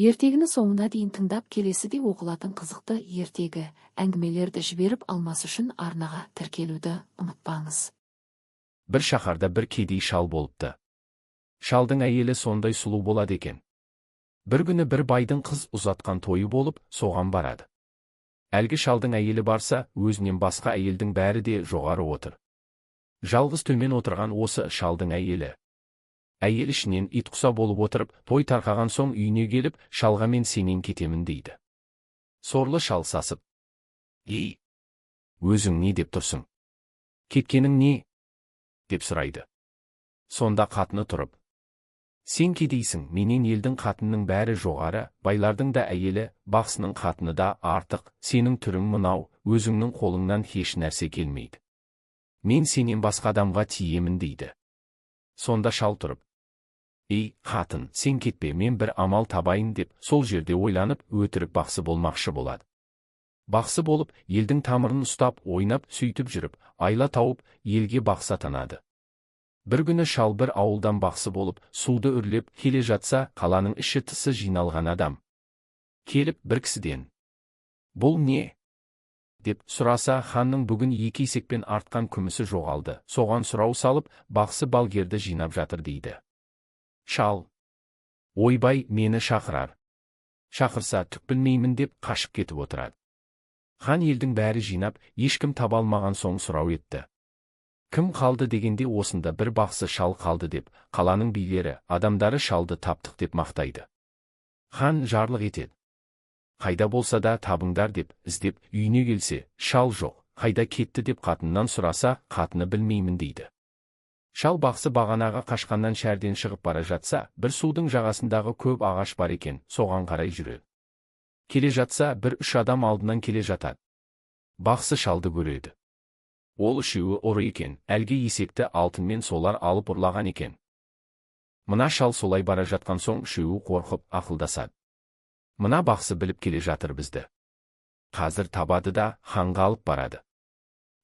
Ертегіні соңына дейін тыңдап, келесіде оқылатын қызықты ертегі әңгімелерді жіберіп алмас үшін арнаға тіркелуді ұмытпаңыз. Бір шаһарда бір кедей шал болыпты. Шалдың әйелі сондай сұлу болады екен. Бір күні бір байдың қыз ұзатқан тойы болып, соған барады. Әлгі шалдың әйелі барса, өзінен басқа әйелдің бәрі де жоғары отыр. Жалғыз төмен отырған осы шалдың әйелі. Әйел ішінен итқұса болып отырып, той тарқаған соң үйіне келіп, шалға мен сенен кетемін дейді. Сорлы шал сасып: «Ей, өзің не деп тұрсың? Кеткенің не?» деп сұрайды. Сонда қатыны тұрып: «Сен кедейсің, менен елдің қатынының бәрі жоғары, байлардың да әйелі, бақсының қатыны да артық, сенің түрің мынау, өзіңнің қолыңнан еш нәрсе келмейді. Мен сенен басқа адамға тиемін» дейді. Сонда шал тұрып: «Ей, қатын, сен кетпе, мен бір амал табайын» деп, сол жерде ойланып, өтірік бақсы болмақшы болады. Бақсы болып, елдің тамырын ұстап, ойнап, сөйтіп жүріп, айла тауып, елге бақсы атанады. Бір күні шал бір ауылдан бақсы болып, суды үрлеп келе жатса, қаланың іші тысы жиналған адам келіп бір кісіден: «Бұл не?» деп сұраса, ханның бүгін 2 есекпен артқан күмісі жоғалды, соған сұрау салып, бақсы балгерді жинап жатыр дейді. Шал: «Ойбай, мені шақырар. Шақырса түк білмеймін» деп қашып кетіп отырады. Хан елдің бәрі жинап, ешкім таба алмаған соң сұрау етті: «Кім қалды?» дегенде, осында бір бақсы шал қалды деп, қаланың билері, адамдары шалды таптық деп мақтайды. Хан жарлық етеді: «Қайда болса да табыңдар» деп, іздеп, үйіне келсе, шал жоқ. «Қайда кетті?» деп қатыннан сұраса, қатыны «Білмеймін» дейді. Шал бақсы бағанаға қашқаннан шәрден шығып бара жатса, бір судың жағасындағы көп ағаш бар екен, соған қарай жүреді. Келе жатса, 1-3 адам алдынан келе жатады. Бақсы шалды көреді. Ол үшеуі ұры екен, әлгі есекті алтынмен солар алып ұрлаған екен. Мына шал солай бара жатқан соң үшеуі қорқып ақылдасады: «Мына бақсы біліп келе жатыр бізді. Қазір табады да ханға алып барады.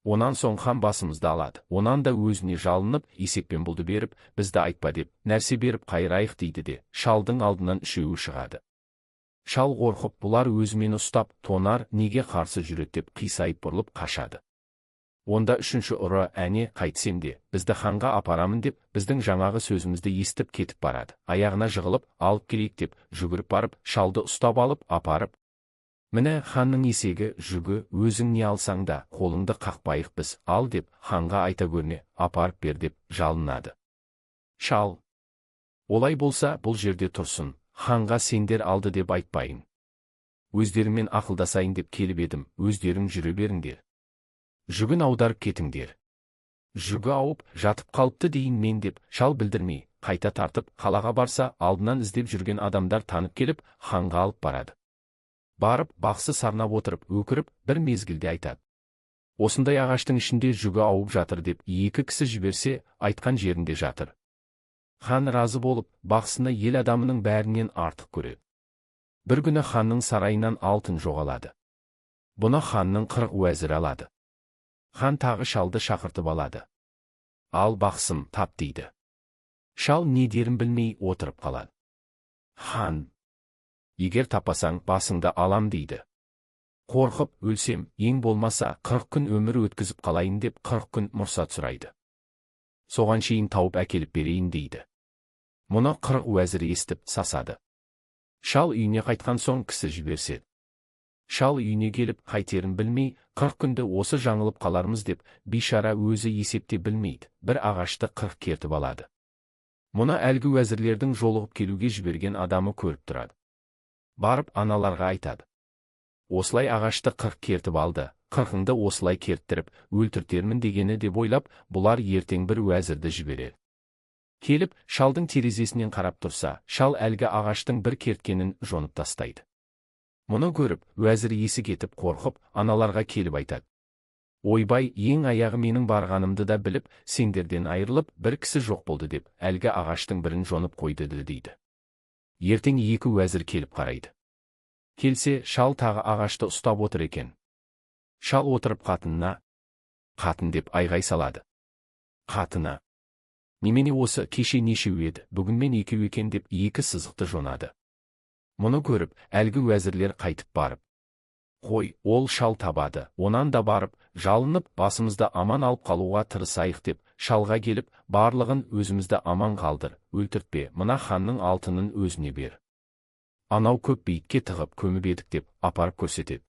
Онан соң хан басымызды алады. Онан да өзіне жалынып, есекпен бұлды беріп, бізді айтпа деп, нәрсе беріп қайрайық» дейді де, шалдың алдынан үшеуі шығады. Шал қорқып, бұлар өзімен ұстап, тонар, неге қарсы жүреді деп қисайып бұрылып қашады. Онда үшінші ұры: «Әне, қайтсем де, бізді ханға апарамын» деп, біздің жаңағы сөзімізді естіп кетіп барады. Аяғына жығылып, алып келейік деп, жүгіріп барып, шалды ұстап алып, апарып: «Міне ханның есегі, жүгі, өзің не алсаң да, қолыңды қақпайық біз, ал» деп, ханға айта көрне, апарып бер деп жалынады. Шал: «Олай болса, бұл жерде тұрсын, ханға сендер алды деп айтпайын. Өздеріңмен ақылдасайын деп келіп едім, өздерің жүре беріңдер. Жүгін аударып кетіңдер. Жүгі ауып, жатып қалыпты дейін мен» деп, шал білдірмей, қайта тартып, қалаға барса, алдынан іздеп жүрген адамдар танып келіп, ханға алып барады. Барып, бақсы сарнап отырып, өкіріп, бір мезгілде айтады: «Осындай ағаштың ішінде жүгі ауып жатыр» деп, 2 кісі жіберсе, айтқан жерінде жатыр. Хан разы болып, бақсыны ел адамының бәрінен артық көреді. Бір күні ханның сарайынан алтын жоғалады. Бұны ханның 40 уәзірі алады. Хан тағы шалды шақыртып алады. «Ал бақсым, тап» дейді. Шал не дерін білмей отырып қалады. Хан: «Егер таппасаң, басыңды алам» дейді. Қорқып, өлсем, ең болмаса 40 күн өмір өткізіп қалайын деп 40 күн мұрсат сұрайды. Соған шейін тауып әкеліп берейін дейді. Мұны 40 уәзір естіп сасады. Шал үйіне қайтқан соң кісі жіберседі. Шал үйіне келіп, қайтерін білмей, 40 күнді осы жаңылып қалармыз деп, бейшара өзі есепте білмейді, бір ағашты 40 кертіп алады. Мұны әлгі уәзірлердің жолығып келуге жіберген адамы көріп тұрады. Барып аналарға айтады: «Осылай ағашты 40 кертіп алды, 40-ыңды осылай керттіріп, өлтіртермін» дегені деп ойлап, бұлар ертең бір уәзірді жібереді. Келіп, шалдың терезесінен қарап тұрса, шал әлгі ағаштың бір керткенін жонып тастайды. Мұны көріп, уәзір есі кетіп қорқып, аналарға келіп айтады: «Ойбай, ең аяғы менің барғанымды да біліп, сендерден айырылып, бір кісі жоқ болды» деп, әлгі ағаштың бірін жонып қойды дейді. Ертең 2 уәзір келіп қарайды. Келсе, шал тағы ағашты ұстап отыр екен. Шал отырып қатынына: «Қатын» деп айғай салады. Қатыны: «Немене осы, кеше нешеу еді, бүгін мен 2 екен» деп 2 сызықты жонады. Мұны көріп, әлгі уәзірлер қайтып барып: «Қой, ол шал табады, онан да барып, жалынып, басымызды аман алып қалуға тырысайық» деп, шалға келіп, барлығын өзімізді аман қалдыр, өлтіртпе, мына ханның алтынын өзіне бер. Анау көк бейітке тығып көміп едік деп апарып көрсетеді.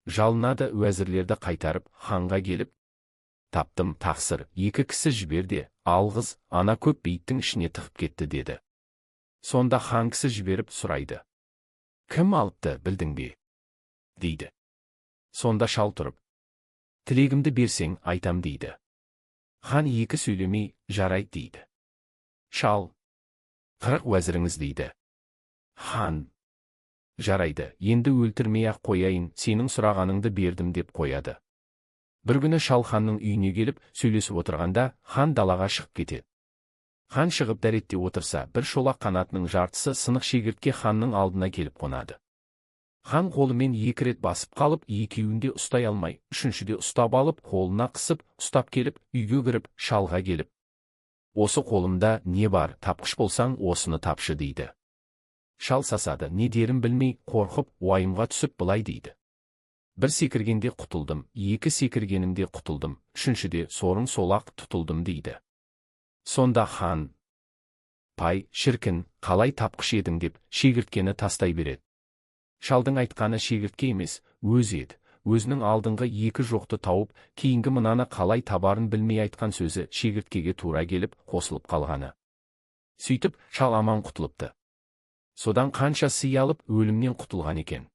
Жалынады, уәзірлерді қайтарып, ханға келіп: «Таптым, тақсыр, 2 кісі жіберде, алғыз, ана көк бейіттің ішіне тығып кетті» деді. Сонда хан кісі жіберіп сұрайды: «Кім алыпты, білдің бе?» дейді. Сонда шал тұрып: «Тілегімді берсең айтам» дейді. Хан екі сөйлемей: «Жарайды» дейді. Шал: «40 уәзіріңіз» дейді. Хан: «Жарайды, енді өлтірмей-ақ қояйын, сенің сұрағаныңды бердім» деп қояды. Бір күні шал ханның үйіне келіп сөйлесіп отырғанда, хан далаға шығып кетеді. Хан шығып дәретте отырса, бір шолақ қанатының жартысы сынық шегіртке ханның алдына келіп қонады. Хан қолымен 2 рет басып қалып, екеуінде ұстай алмай, үшіншіде ұстап алып, қолына қысып, ұстап келіп, үйге кіріп, шалға келіп: «Осы қолымда не бар, тапқыш болсаң осыны тапшы» дейді. Шал сасады, не дерін білмей, қорқып, уайымға түсіп былай дейді: «Бір секіргенде құтылдым, 2 секіргенімде құтылдым, үшіншіде сорың солақ тұтылдым» дейді. Сонда хан: «Пай, шіркін, қалай тапқыш едің» деп, шегірткені тастай береді. Шалдың айтқаны шегіртке емес, өзі еді. Өзінің алдыңғы 2 жоқты тауып, кейінгі мынаны қалай табарын білмей айтқан сөзі шегірткеге тура келіп, қосылып қалғаны. Сөйтіп, шал аман құтылыпты. Содан қанша сый алып, өлімнен құтылған екен.